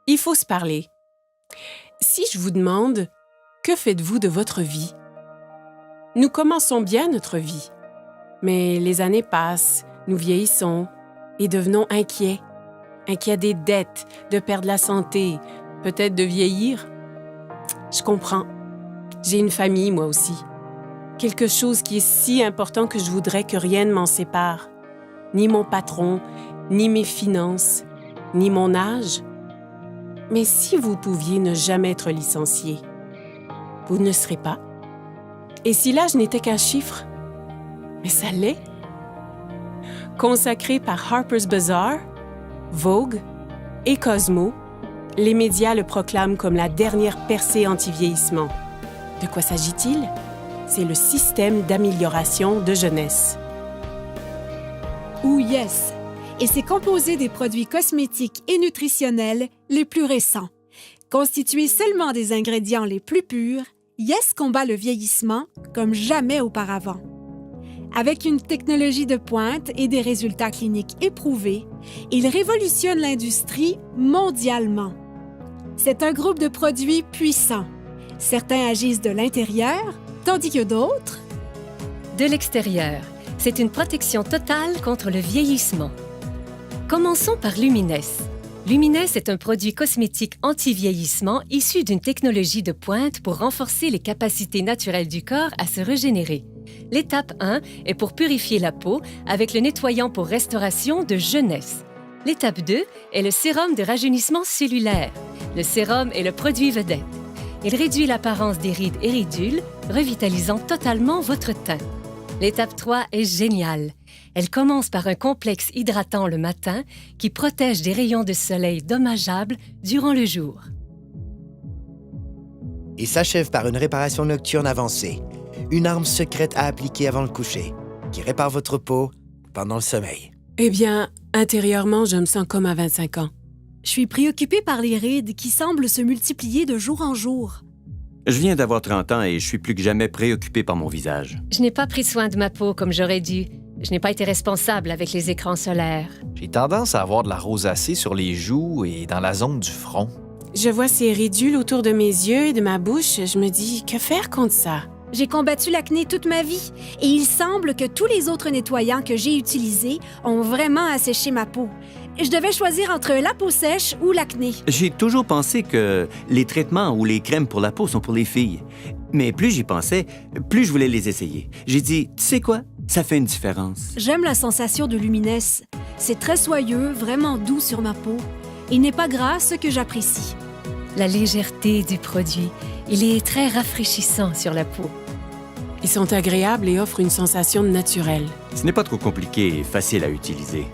Il faut se parler. Si je vous demande, que faites-vous de votre vie? Nous commençons bien notre vie, mais les années passent, nous vieillissons et devenons inquiets. Inquiets des dettes, de perdre la santé, peut-être de vieillir. Je comprends. J'ai une famille, moi aussi. Quelque chose qui est si important que je voudrais que rien ne m'en sépare. Ni mon patron, ni mes finances, ni mon âge. Mais si vous pouviez ne jamais être licencié, vous ne serez pas. Et si l'âge n'était qu'un chiffre? Mais ça l'est. Consacré par Harper's Bazaar, Vogue et Cosmo, les médias le proclament comme la dernière percée anti-vieillissement. De quoi s'agit-il? C'est le système d'amélioration de jeunesse. Ou Yes, et c'est composé des produits cosmétiques et nutritionnels les plus récents. Constitué seulement des ingrédients les plus purs, Yes combat le vieillissement comme jamais auparavant. Avec une technologie de pointe et des résultats cliniques éprouvés, il révolutionne l'industrie mondialement. C'est un groupe de produits puissants. Certains agissent de l'intérieur, tandis que d'autres... De l'extérieur. C'est une protection totale contre le vieillissement. Commençons par Lumines. Lumines est un produit cosmétique anti-vieillissement issu d'une technologie de pointe pour renforcer les capacités naturelles du corps à se régénérer. L'étape 1 est pour purifier la peau avec le nettoyant pour restauration de jeunesse. L'étape 2 est le sérum de rajeunissement cellulaire. Le sérum est le produit vedette. Il réduit l'apparence des rides et ridules, revitalisant totalement votre teint. L'étape 3 est géniale. Elle commence par un complexe hydratant le matin qui protège des rayons de soleil dommageables durant le jour. Et s'achève par une réparation nocturne avancée, une arme secrète à appliquer avant le coucher, qui répare votre peau pendant le sommeil. Eh bien, intérieurement, je me sens comme à 25 ans. Je suis préoccupée par les rides qui semblent se multiplier de jour en jour. Je viens d'avoir 30 ans et je suis plus que jamais préoccupé par mon visage. Je n'ai pas pris soin de ma peau comme j'aurais dû. Je n'ai pas été responsable avec les écrans solaires. J'ai tendance à avoir de la rosacée sur les joues et dans la zone du front. Je vois ces ridules autour de mes yeux et de ma bouche. Je me dis, que faire contre ça? J'ai combattu l'acné toute ma vie et il semble que tous les autres nettoyants que j'ai utilisés ont vraiment asséché ma peau. Je devais choisir entre la peau sèche ou l'acné. J'ai toujours pensé que les traitements ou les crèmes pour la peau sont pour les filles. Mais plus j'y pensais, plus je voulais les essayer. J'ai dit, tu sais quoi? Ça fait une différence. J'aime la sensation de Lumines. C'est très soyeux, vraiment doux sur ma peau. Il n'est pas gras, ce que j'apprécie. La légèreté du produit, il est très rafraîchissant sur la peau. Ils sont agréables et offrent une sensation naturelle. Ce n'est pas trop compliqué et facile à utiliser.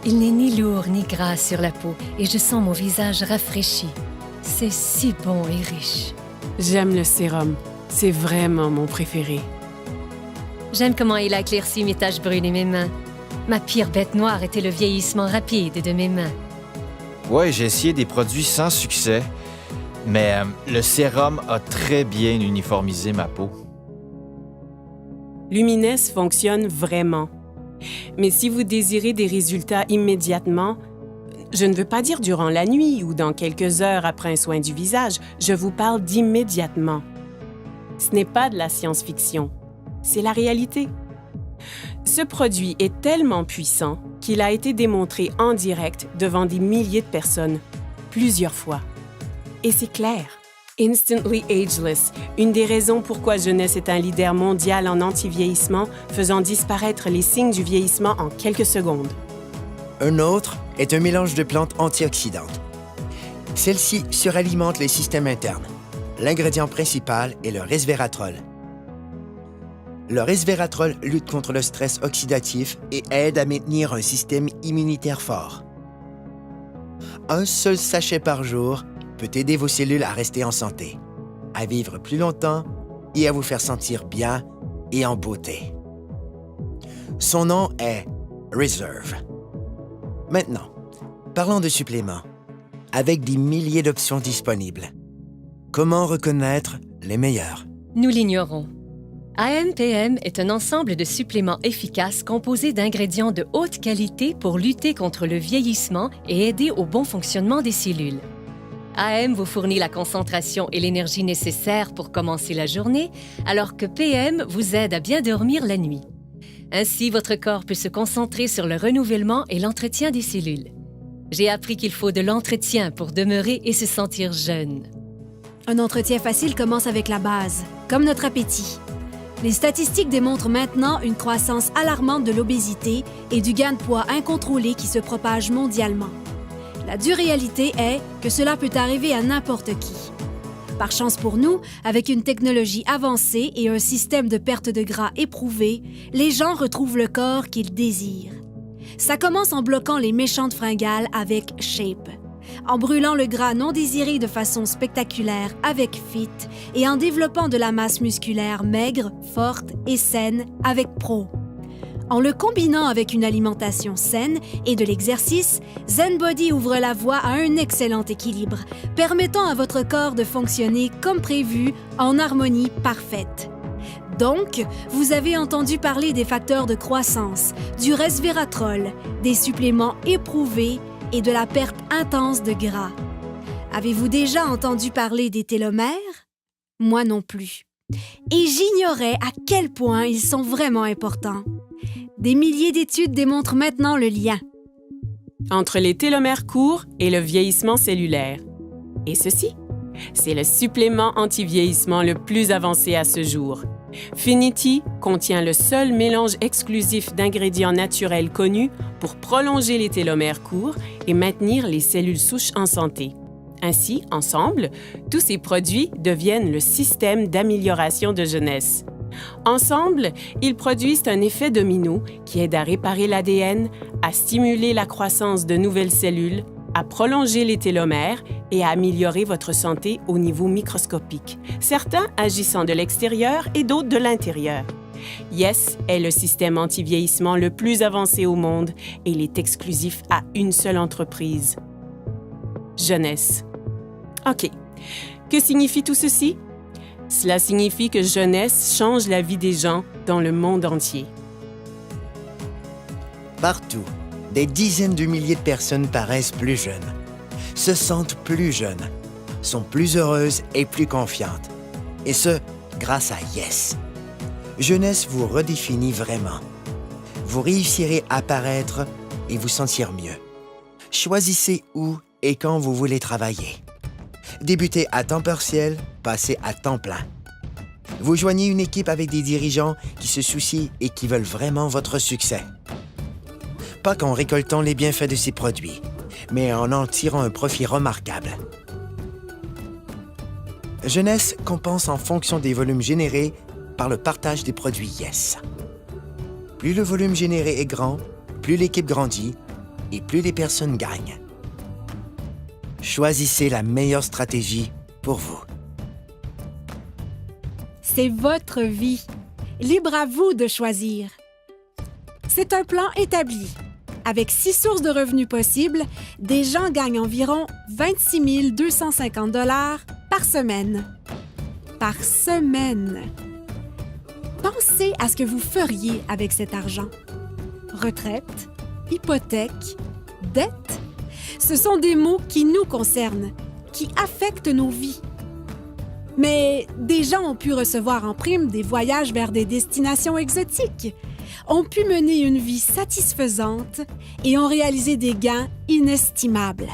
Il n'est ni lourd ni gras sur la peau et je sens mon visage rafraîchi. C'est si bon et riche. J'aime le sérum. C'est vraiment mon préféré. J'aime comment il a éclairci mes taches brunes et mes mains. Ma pire bête noire était le vieillissement rapide de mes mains. Ouais, j'ai essayé des produits sans succès, mais le sérum a très bien uniformisé ma peau. Lumines fonctionne vraiment. Mais si vous désirez des résultats immédiatement, je ne veux pas dire durant la nuit ou dans quelques heures après un soin du visage, je vous parle d'immédiatement. Ce n'est pas de la science-fiction, c'est la réalité. Ce produit est tellement puissant qu'il a été démontré en direct devant des milliers de personnes, plusieurs fois. Et c'est clair. Instantly Ageless, une des raisons pourquoi Jeunesse est un leader mondial en anti-vieillissement, faisant disparaître les signes du vieillissement en quelques secondes. Un autre est un mélange de plantes antioxydantes. Celles-ci suralimentent les systèmes internes. L'ingrédient principal est le resveratrol. Le resveratrol lutte contre le stress oxydatif et aide à maintenir un système immunitaire fort. Un seul sachet par jour peut aider vos cellules à rester en santé, à vivre plus longtemps et à vous faire sentir bien et en beauté. Son nom est Reserve. Maintenant, parlons de suppléments. Avec des milliers d'options disponibles, comment reconnaître les meilleurs? Nous l'ignorons. AMPM est un ensemble de suppléments efficaces composés d'ingrédients de haute qualité pour lutter contre le vieillissement et aider au bon fonctionnement des cellules. AM vous fournit la concentration et l'énergie nécessaires pour commencer la journée, alors que PM vous aide à bien dormir la nuit. Ainsi, votre corps peut se concentrer sur le renouvellement et l'entretien des cellules. J'ai appris qu'il faut de l'entretien pour demeurer et se sentir jeune. Un entretien facile commence avec la base, comme notre appétit. Les statistiques démontrent maintenant une croissance alarmante de l'obésité et du gain de poids incontrôlé qui se propage mondialement. La dure réalité est que cela peut arriver à n'importe qui. Par chance pour nous, avec une technologie avancée et un système de perte de gras éprouvé, les gens retrouvent le corps qu'ils désirent. Ça commence en bloquant les méchantes fringales avec Shape, en brûlant le gras non désiré de façon spectaculaire avec Fit et en développant de la masse musculaire maigre, forte et saine avec Pro. En le combinant avec une alimentation saine et de l'exercice, ZenBody ouvre la voie à un excellent équilibre, permettant à votre corps de fonctionner comme prévu en harmonie parfaite. Donc, vous avez entendu parler des facteurs de croissance, du resveratrol, des suppléments éprouvés et de la perte intense de gras. Avez-vous déjà entendu parler des télomères? Moi non plus. Et j'ignorais à quel point ils sont vraiment importants. Des milliers d'études démontrent maintenant le lien entre les télomères courts et le vieillissement cellulaire. Et ceci, c'est le supplément anti-vieillissement le plus avancé à ce jour. Finity contient le seul mélange exclusif d'ingrédients naturels connus pour prolonger les télomères courts et maintenir les cellules souches en santé. Ainsi, ensemble, tous ces produits deviennent le système d'amélioration de jeunesse. Ensemble, ils produisent un effet domino qui aide à réparer l'ADN, à stimuler la croissance de nouvelles cellules, à prolonger les télomères et à améliorer votre santé au niveau microscopique, certains agissant de l'extérieur et d'autres de l'intérieur. Yes est le système anti-vieillissement le plus avancé au monde et il est exclusif à une seule entreprise. Jeunesse. OK. Que signifie tout ceci? Cela signifie que Jeunesse change la vie des gens dans le monde entier. Partout, des dizaines de milliers de personnes paraissent plus jeunes, se sentent plus jeunes, sont plus heureuses et plus confiantes. Et ce, grâce à Yes. Jeunesse vous redéfinit vraiment. Vous réussirez à paraître et vous sentir mieux. Choisissez où et quand vous voulez travailler. Débutez à temps partiel, passez à temps plein. Vous joignez une équipe avec des dirigeants qui se soucient et qui veulent vraiment votre succès. Pas qu'en récoltant les bienfaits de ces produits, mais en tirant un profit remarquable. Jeunesse compense en fonction des volumes générés par le partage des produits Yes. Plus le volume généré est grand, plus l'équipe grandit et plus les personnes gagnent. Choisissez la meilleure stratégie pour vous. C'est votre vie. Libre à vous de choisir. C'est un plan établi. Avec 6 sources de revenus possibles, des gens gagnent environ 26 250 $ par semaine. Par semaine. Pensez à ce que vous feriez avec cet argent. Retraite, hypothèque, dette. Ce sont des mots qui nous concernent, qui affectent nos vies. Mais des gens ont pu recevoir en prime des voyages vers des destinations exotiques, ont pu mener une vie satisfaisante et ont réalisé des gains inestimables.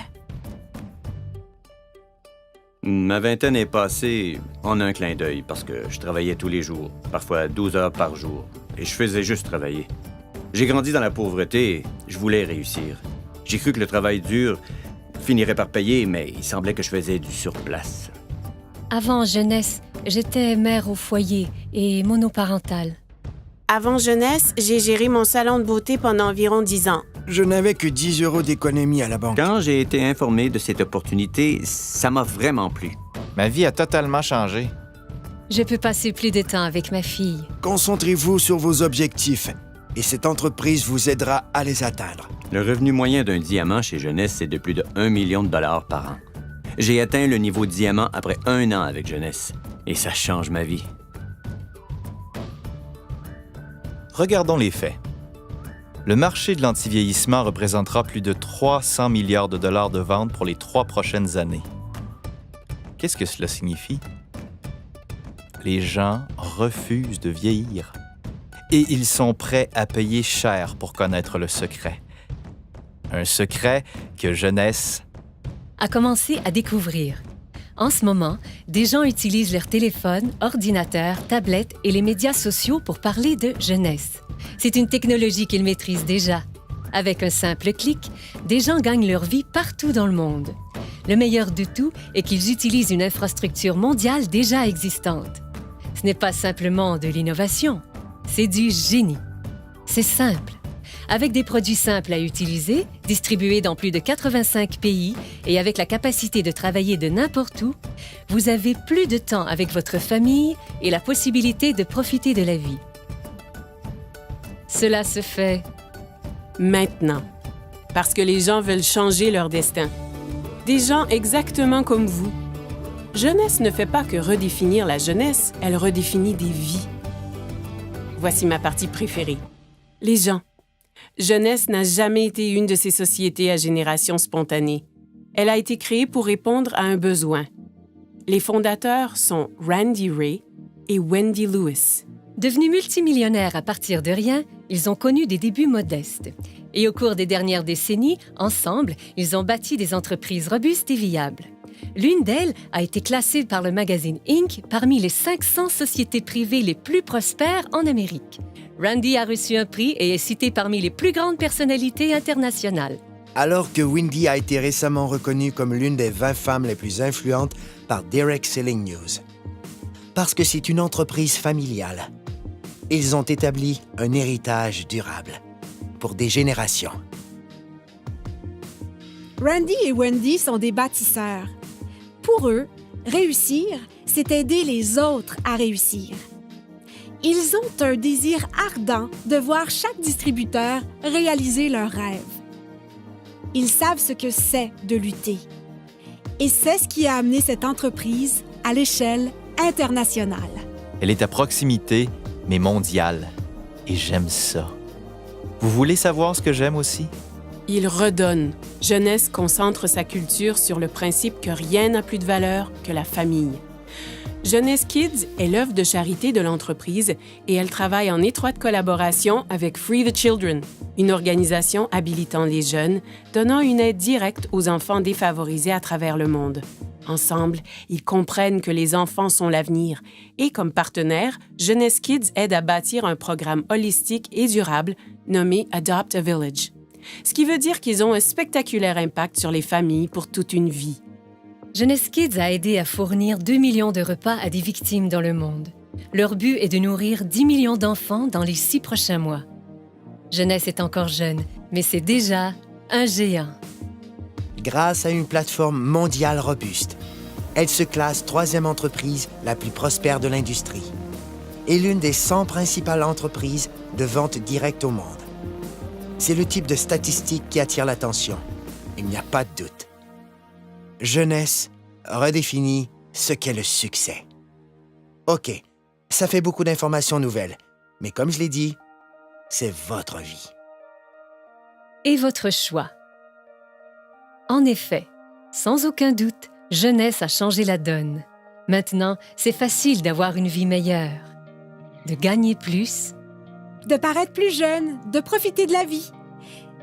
Ma vingtaine est passée en un clin d'œil parce que je travaillais tous les jours, parfois 12 heures par jour, et je faisais juste travailler. J'ai grandi dans la pauvreté et je voulais réussir. J'ai cru que le travail dur finirait par payer, mais il semblait que je faisais du surplace. Avant Jeunesse, j'étais mère au foyer et monoparentale. Avant Jeunesse, j'ai géré mon salon de beauté pendant environ 10 ans. Je n'avais que 10 € d'économie à la banque. Quand j'ai été informé de cette opportunité, ça m'a vraiment plu. Ma vie a totalement changé. Je peux passer plus de temps avec ma fille. Concentrez-vous sur vos objectifs et cette entreprise vous aidera à les atteindre. Le revenu moyen d'un diamant chez Jeunesse, c'est de plus de 1 million de dollars par an. J'ai atteint le niveau diamant après 1 an avec Jeunesse. Et ça change ma vie. Regardons les faits. Le marché de l'antivieillissement représentera plus de 300 milliards de dollars de ventes pour les 3 prochaines années. Qu'est-ce que cela signifie? Les gens refusent de vieillir. Et ils sont prêts à payer cher pour connaître le secret. Un secret que Jeunesse A commencé à découvrir. En ce moment, des gens utilisent leur téléphone, ordinateur, tablette et les médias sociaux pour parler de jeunesse. C'est une technologie qu'ils maîtrisent déjà. Avec un simple clic, des gens gagnent leur vie partout dans le monde. Le meilleur de tout est qu'ils utilisent une infrastructure mondiale déjà existante. Ce n'est pas simplement de l'innovation, c'est du génie. C'est simple. Avec des produits simples à utiliser, distribués dans plus de 85 pays et avec la capacité de travailler de n'importe où, vous avez plus de temps avec votre famille et la possibilité de profiter de la vie. Cela se fait Maintenant. Parce que les gens veulent changer leur destin. Des gens exactement comme vous. Jeunesse ne fait pas que redéfinir la jeunesse, elle redéfinit des vies. Voici ma partie préférée. Les gens. Jeunesse n'a jamais été une de ces sociétés à génération spontanée. Elle a été créée pour répondre à un besoin. Les fondateurs sont Randy Ray et Wendy Lewis. Devenus multimillionnaires à partir de rien, ils ont connu des débuts modestes. Et au cours des dernières décennies, ensemble, ils ont bâti des entreprises robustes et viables. L'une d'elles a été classée par le magazine Inc. parmi les 500 sociétés privées les plus prospères en Amérique. Randy a reçu un prix et est cité parmi les plus grandes personnalités internationales. Alors que Wendy a été récemment reconnue comme l'une des 20 femmes les plus influentes par Derek Selling News. Parce que c'est une entreprise familiale. Ils ont établi un héritage durable pour des générations. Randy et Wendy sont des bâtisseurs. Pour eux, réussir, c'est aider les autres à réussir. Ils ont un désir ardent de voir chaque distributeur réaliser leurs rêves. Ils savent ce que c'est de lutter. Et c'est ce qui a amené cette entreprise à l'échelle internationale. Elle est à proximité, mais mondiale. Et j'aime ça. Vous voulez savoir ce que j'aime aussi? Il redonne. Jeunesse concentre sa culture sur le principe que rien n'a plus de valeur que la famille. Jeunesse Kids est l'œuvre de charité de l'entreprise et elle travaille en étroite collaboration avec Free the Children, une organisation habilitant les jeunes, donnant une aide directe aux enfants défavorisés à travers le monde. Ensemble, ils comprennent que les enfants sont l'avenir et, comme partenaire, Jeunesse Kids aide à bâtir un programme holistique et durable nommé Adopt a Village. Ce qui veut dire qu'ils ont un spectaculaire impact sur les familles pour toute une vie. Jeunesse Kids a aidé à fournir 2 millions de repas à des victimes dans le monde. Leur but est de nourrir 10 millions d'enfants dans les 6 prochains mois. Jeunesse est encore jeune, mais c'est déjà un géant. Grâce à une plateforme mondiale robuste, elle se classe 3e entreprise la plus prospère de l'industrie et l'une des 100 principales entreprises de vente directe au monde. C'est le type de statistique qui attire l'attention. Il n'y a pas de doute. Jeunesse redéfinit ce qu'est le succès. OK, ça fait beaucoup d'informations nouvelles, mais comme je l'ai dit, c'est votre vie. Et votre choix. En effet, sans aucun doute, Jeunesse a changé la donne. Maintenant, c'est facile d'avoir une vie meilleure, de gagner plus, De paraître plus jeune, de profiter de la vie.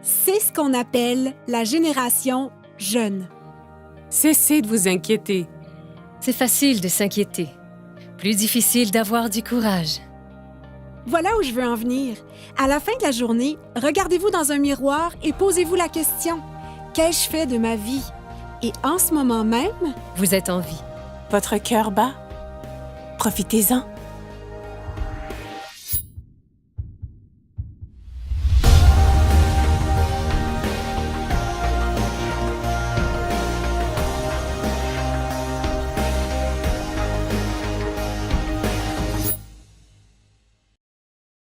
C'est ce qu'on appelle la génération jeune. Cessez de vous inquiéter. C'est facile de s'inquiéter. Plus difficile d'avoir du courage. Voilà où je veux en venir. À la fin de la journée, regardez-vous dans un miroir et posez-vous la question. Qu'ai-je fait de ma vie? Et en ce moment même, Vous êtes en vie. Votre cœur bat? Profitez-en.